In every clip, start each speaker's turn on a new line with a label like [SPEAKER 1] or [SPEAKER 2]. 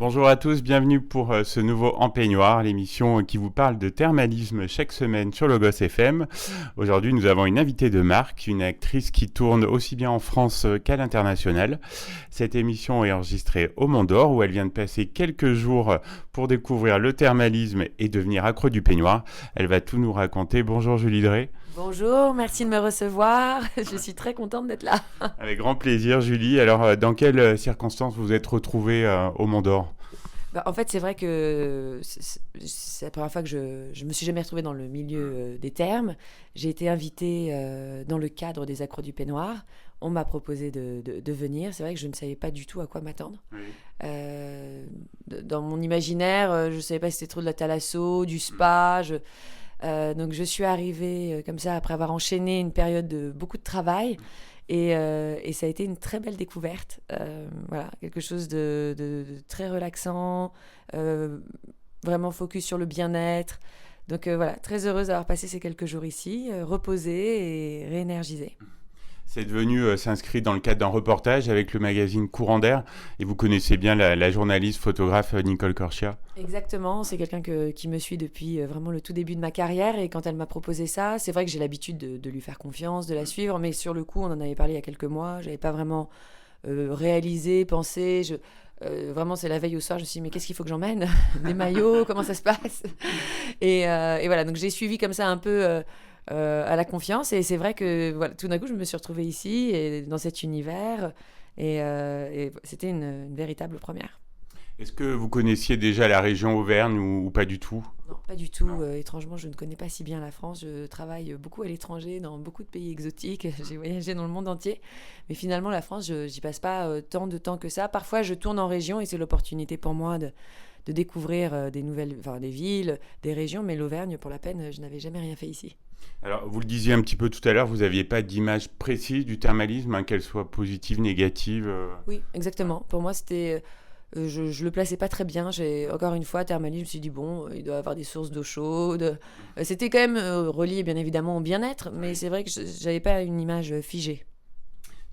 [SPEAKER 1] Bonjour à tous, bienvenue pour ce nouveau En Peignoir, l'émission qui vous parle de thermalisme chaque semaine sur Logos FM. Aujourd'hui, nous avons une invitée de marque, une actrice qui tourne aussi bien en France qu'à l'international. Cette émission est enregistrée au Mont d'Or où elle vient de passer quelques jours pour découvrir le thermalisme et devenir accro du peignoir. Elle va tout nous raconter. Bonjour Julie Drey.
[SPEAKER 2] Bonjour, merci de me recevoir. Je suis très contente d'être là.
[SPEAKER 1] Avec grand plaisir Julie. Alors, dans quelles circonstances vous êtes retrouvée au Mont d'Or ?
[SPEAKER 2] En fait, c'est vrai que c'est la première fois que je me suis jamais retrouvée dans le milieu des thermes. J'ai été invitée dans le cadre des accros du peignoir. On m'a proposé de venir. C'est vrai que je ne savais pas du tout à quoi m'attendre.
[SPEAKER 1] Oui.
[SPEAKER 2] Dans mon imaginaire, je ne savais pas si c'était trop de la thalasso, du spa. Donc je suis arrivée comme ça après avoir enchaîné une période de beaucoup de travail et ça a été une très belle découverte. Voilà, quelque chose de très relaxant, vraiment focus sur le bien-être. Donc voilà, très heureuse d'avoir passé ces quelques jours ici, reposée et réénergisée.
[SPEAKER 1] C'est devenu s'inscrit dans le cadre d'un reportage avec le magazine Courant d'air et vous connaissez bien la journaliste photographe Nicole Corchia.
[SPEAKER 2] Exactement, c'est quelqu'un qui me suit depuis vraiment le tout début de ma carrière et quand elle m'a proposé ça, c'est vrai que j'ai l'habitude de lui faire confiance, de la suivre, mais sur le coup, on en avait parlé il y a quelques mois, j'avais pas vraiment réalisé, pensé, vraiment c'est la veille au soir, je me suis dit mais qu'est-ce qu'il faut que j'emmène? Des maillots, comment ça se passe? Et voilà, donc j'ai suivi comme ça un peu à la confiance et c'est vrai que voilà, tout d'un coup je me suis retrouvée ici et dans cet univers et c'était une véritable première.
[SPEAKER 1] Est-ce que vous connaissiez déjà la région Auvergne ou pas du tout ?
[SPEAKER 2] Non, pas du tout. Étrangement, je ne connais pas si bien la France. Je travaille beaucoup à l'étranger, dans beaucoup de pays exotiques. J'ai voyagé dans le monde entier. Mais finalement, la France, j'y passe pas tant de temps que ça. Parfois, je tourne en région et c'est l'opportunité pour moi de découvrir des nouvelles, enfin, des villes, des régions. Mais l'Auvergne, pour la peine, je n'avais jamais rien fait ici.
[SPEAKER 1] Alors, vous le disiez un petit peu tout à l'heure, vous n'aviez pas d'image précise du thermalisme, qu'elle soit positive, négative.
[SPEAKER 2] Oui, exactement. Pour moi, c'était... je le plaçais pas très bien. Encore une fois, thermalisme, je me suis dit, bon, il doit y avoir des sources d'eau chaude. C'était quand même relié, bien évidemment, au bien-être, mais c'est vrai que j'avais pas une image figée.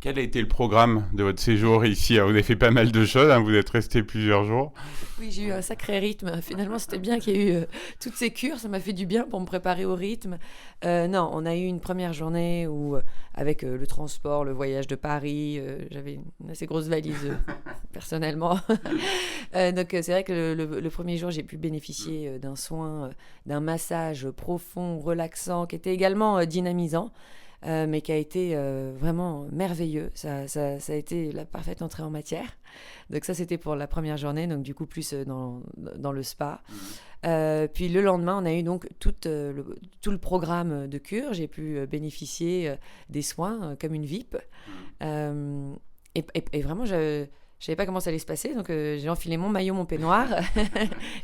[SPEAKER 1] Quel a été le programme de votre séjour ici ? Vous avez fait pas mal de choses, vous êtes resté plusieurs jours.
[SPEAKER 2] Oui, j'ai eu un sacré rythme. Finalement, c'était bien qu'il y ait eu toutes ces cures. Ça m'a fait du bien pour me préparer au rythme. Non, on a eu une première journée où, avec le transport, le voyage de Paris, j'avais une assez grosse valise personnellement. Donc, c'est vrai que le premier jour, j'ai pu bénéficier d'un soin, d'un massage profond, relaxant, qui était également dynamisant. Mais qui a été vraiment merveilleux. Ça a été la parfaite entrée en matière. Donc ça, c'était pour la première journée, donc du coup plus dans le spa. Puis le lendemain, on a eu donc tout le programme de cure. J'ai pu bénéficier des soins comme une VIP. Et vraiment, je savais pas comment ça allait se passer, donc j'ai enfilé mon maillot, mon peignoir,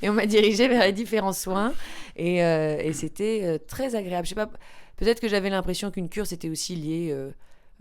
[SPEAKER 2] et on m'a dirigée vers les différents soins. Et c'était très agréable. Je sais pas, peut-être que j'avais l'impression qu'une cure, c'était aussi lié...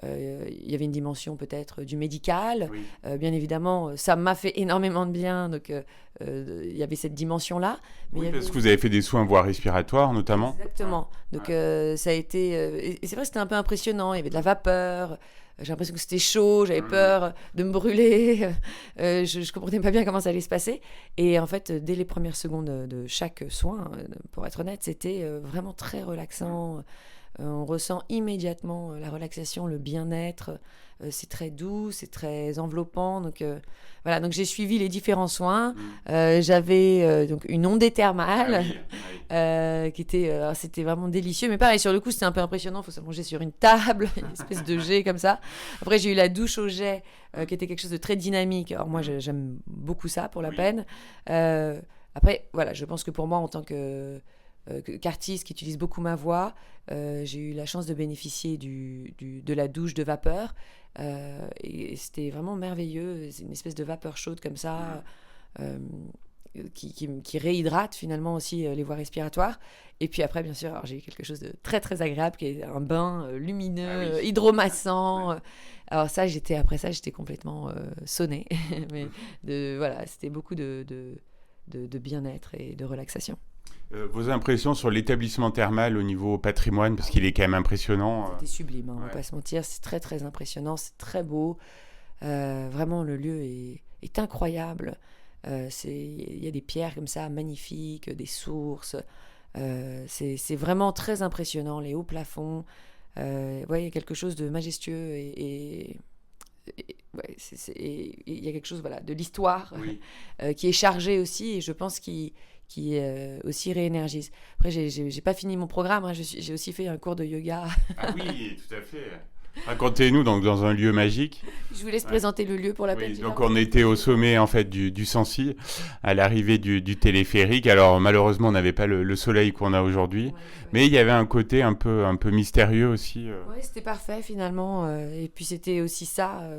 [SPEAKER 2] il y avait une dimension peut-être du médical.
[SPEAKER 1] Oui.
[SPEAKER 2] Bien évidemment, ça m'a fait énormément de bien, donc il y avait cette dimension-là. Mais
[SPEAKER 1] Oui,
[SPEAKER 2] il y avait...
[SPEAKER 1] parce que vous avez fait des soins voies respiratoires notamment.
[SPEAKER 2] Exactement. Donc ça a été... et c'est vrai que c'était un peu impressionnant, il y avait de la vapeur. J'ai l'impression que c'était chaud, j'avais peur de me brûler, je ne comprenais pas bien comment ça allait se passer. Et en fait, dès les premières secondes de chaque soin, pour être honnête, c'était vraiment très relaxant. On ressent immédiatement la relaxation, le bien-être. C'est très doux, c'est très enveloppant. Donc voilà, donc j'ai suivi les différents soins. J'avais donc une ondée thermale qui était, c'était vraiment délicieux. Mais pareil, sur le coup, c'était un peu impressionnant. Il faut s'allonger sur une table, une espèce de jet comme ça. Après, j'ai eu la douche au jet qui était quelque chose de très dynamique. Alors moi, j'aime beaucoup ça pour la peine. Après, voilà, je pense que pour moi, en tant qu'artiste qui utilise beaucoup ma voix, j'ai eu la chance de bénéficier de la douche de vapeur et c'était vraiment merveilleux. C'est une espèce de vapeur chaude comme ça qui réhydrate finalement aussi les voies respiratoires. Et puis après, bien sûr, alors, j'ai eu quelque chose de très très agréable qui est un bain lumineux, hydromassant. Alors ça, après ça, j'étais complètement sonnée. Mais voilà, c'était beaucoup de bien-être et de relaxation.
[SPEAKER 1] Vos impressions sur l'établissement thermal au niveau patrimoine, parce qu'il est quand même impressionnant.
[SPEAKER 2] C'était sublime, on va pas se mentir, c'est très très impressionnant, c'est très beau. Vraiment, le lieu est incroyable. Il y a des pierres comme ça, magnifiques, des sources. C'est vraiment très impressionnant, les hauts plafonds. Ouais, il y a quelque chose de majestueux ouais, il y a quelque chose voilà, de l'histoire
[SPEAKER 1] Oui.
[SPEAKER 2] qui est chargé aussi et je pense qui aussi réénergise. Après, j'ai pas fini mon programme, hein, j'ai aussi fait un cours de yoga.
[SPEAKER 1] Ah oui, tout à fait. Racontez-nous donc dans un lieu magique.
[SPEAKER 2] Je vous laisse
[SPEAKER 1] Ouais.
[SPEAKER 2] présenter le lieu pour la peine.
[SPEAKER 1] Oui, donc on était au sommet en fait du Sancy, à l'arrivée du téléphérique. Alors malheureusement on n'avait pas le soleil qu'on a aujourd'hui,
[SPEAKER 2] Ouais.
[SPEAKER 1] mais il y avait un côté un peu mystérieux aussi.
[SPEAKER 2] Ouais, c'était parfait finalement. Et puis c'était aussi ça,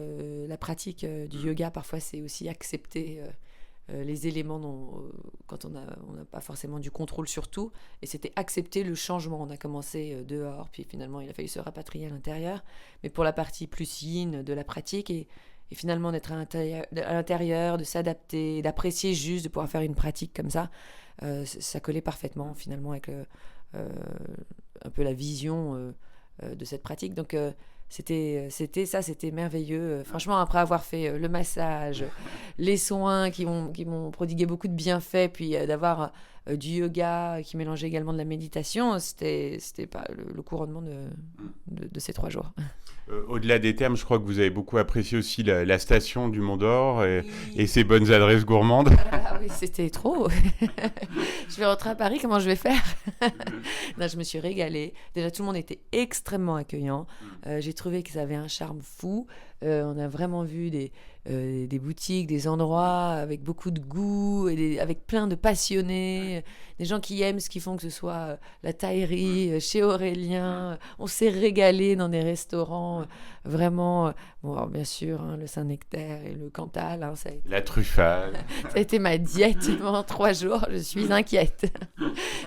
[SPEAKER 2] la pratique du yoga. Parfois, c'est aussi accepter les éléments quand on n'a pas forcément du contrôle sur tout. Et c'était accepter le changement. On a commencé dehors, puis finalement, il a fallu se rapatrier à l'intérieur. Mais pour la partie plus yin de la pratique et finalement d'être à l'intérieur, de s'adapter, d'apprécier juste, de pouvoir faire une pratique comme ça, ça collait parfaitement finalement avec un peu la vision de cette pratique. Donc c'était merveilleux. Franchement, après avoir fait le massage, les soins qui m'ont prodigué beaucoup de bienfaits, puis d'avoir du yoga qui mélangeait également de la méditation, c'était pas le couronnement de ces 3 jours.
[SPEAKER 1] Au-delà des termes, je crois que vous avez beaucoup apprécié aussi la station du Mont d'Or et
[SPEAKER 2] Oui.
[SPEAKER 1] ses bonnes adresses gourmandes.
[SPEAKER 2] Ah oui, c'était trop. Je vais rentrer à Paris, comment je vais faire? Non, je me suis régalée. Déjà, tout le monde était extrêmement accueillant. J'ai trouvé que ça avait un charme fou. On a vraiment vu des boutiques, des endroits avec beaucoup de goût, avec plein de passionnés, des gens qui aiment ce qu'ils font, que ce soit la taillerie, chez Aurélien. On s'est régalé dans des restaurants, vraiment. Bon, alors, bien sûr, hein, le Saint-Nectaire et le Cantal, hein,
[SPEAKER 1] La truffade.
[SPEAKER 2] ça a été ma diète pendant 3 jours. Je suis inquiète.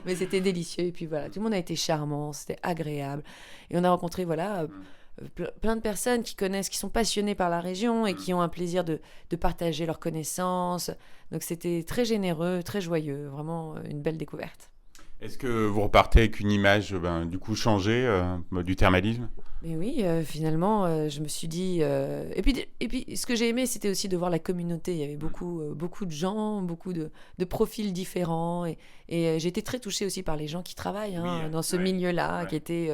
[SPEAKER 2] Mais c'était délicieux. Et puis voilà, tout le monde a été charmant, c'était agréable. Et on a rencontré, voilà, plein de personnes qui connaissent, qui sont passionnées par la région et qui ont un plaisir de partager leurs connaissances. Donc c'était très généreux, très joyeux. Vraiment une belle découverte.
[SPEAKER 1] Est-ce que vous repartez avec une image du coup changée du thermalisme?
[SPEAKER 2] Mais oui, finalement, je me suis dit. Et puis, ce que j'ai aimé, c'était aussi de voir la communauté. Il y avait beaucoup de gens, beaucoup de profils différents. Et j'ai été très touchée aussi par les gens qui travaillent hein, dans ce milieu-là, qui étaient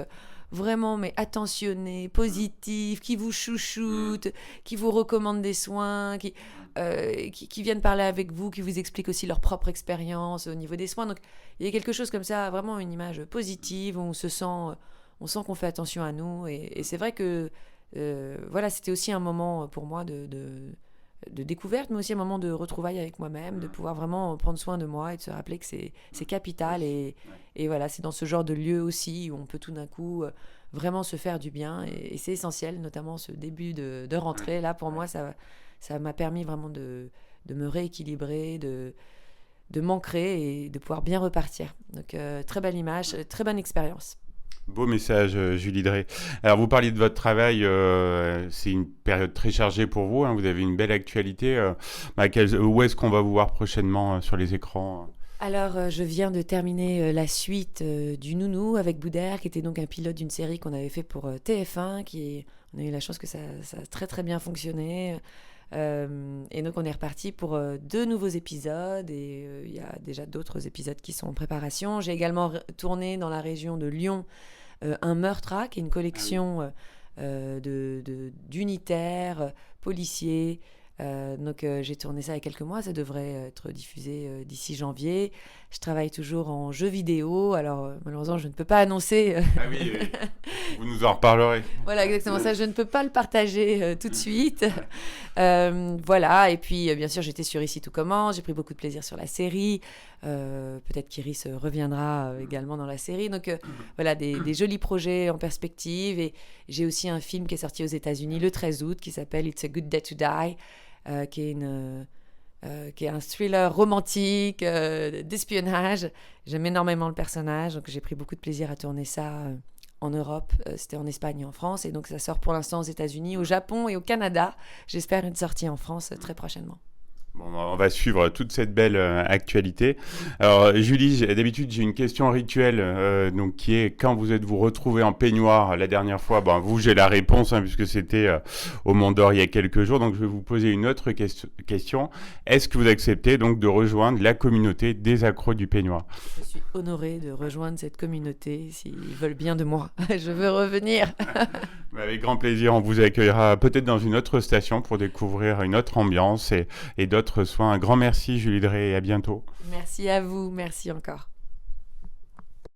[SPEAKER 2] vraiment mais attentionnés, positifs, qui vous chouchoutent, qui vous recommandent des soins, qui viennent parler avec vous, qui vous expliquent aussi leur propre expérience au niveau des soins. Donc, il y a quelque chose comme ça, vraiment une image positive où on sent qu'on fait attention à nous. Et c'est vrai que voilà, c'était aussi un moment pour moi de découverte, mais aussi un moment de retrouvailles avec moi-même, de pouvoir vraiment prendre soin de moi et de se rappeler que c'est capital. Et voilà, c'est dans ce genre de lieu aussi où on peut tout d'un coup vraiment se faire du bien. Et c'est essentiel, notamment ce début de rentrée. Là, pour moi, ça m'a permis vraiment de me rééquilibrer, de m'ancrer et de pouvoir bien repartir. Donc, très belle image, très bonne expérience.
[SPEAKER 1] Beau message, Julie Drey. Alors, vous parliez de votre travail, c'est une période très chargée pour vous, hein, vous avez une belle actualité. Où est-ce qu'on va vous voir prochainement sur les écrans?
[SPEAKER 2] Alors, je viens de terminer la suite du Nounou avec Boudère, qui était donc un pilote d'une série qu'on avait fait pour TF1, on a eu la chance que ça a très très bien fonctionné. Et donc on est reparti pour 2 nouveaux épisodes et il y a déjà d'autres épisodes qui sont en préparation. J'ai également tourné dans la région de Lyon un Meurtra, qui est une collection d'unitaires, policiers. Donc j'ai tourné ça il y a quelques mois, ça devrait être diffusé d'ici janvier. Je travaille toujours en jeu vidéo, alors malheureusement je ne peux pas annoncer.
[SPEAKER 1] Ah oui, vous nous en reparlerez.
[SPEAKER 2] Voilà, exactement ça, je ne peux pas le partager tout de suite. Voilà, et puis bien sûr j'étais sur Ici tout commence, j'ai pris beaucoup de plaisir sur la série. Peut-être qu'Iris reviendra également dans la série. Donc voilà, des jolis projets en perspective. Et j'ai aussi un film qui est sorti aux États-Unis le 13 août qui s'appelle It's a Good Day to Die, qui est un thriller romantique d'espionnage. J'aime énormément le personnage, donc j'ai pris beaucoup de plaisir à tourner ça en Europe. C'était en Espagne et en France, et donc ça sort pour l'instant aux États-Unis, au Japon et au Canada. J'espère une sortie en France très prochainement.
[SPEAKER 1] Bon, on va suivre toute cette belle actualité. Alors, Julie, d'habitude, j'ai une question rituelle, donc qui est quand vous retrouvez en peignoir la dernière fois. Bon, vous, j'ai la réponse, hein, puisque c'était au Mont d'Or il y a quelques jours. Donc, je vais vous poser une autre question. Est-ce que vous acceptez donc de rejoindre la communauté des accros du peignoir?
[SPEAKER 2] Je suis honorée de rejoindre cette communauté s'ils veulent bien de moi. Je veux revenir.
[SPEAKER 1] Avec grand plaisir, on vous accueillera peut-être dans une autre station pour découvrir une autre ambiance et d'autres soins. Un grand merci, Julie Drey, et à bientôt.
[SPEAKER 2] Merci à vous, merci encore.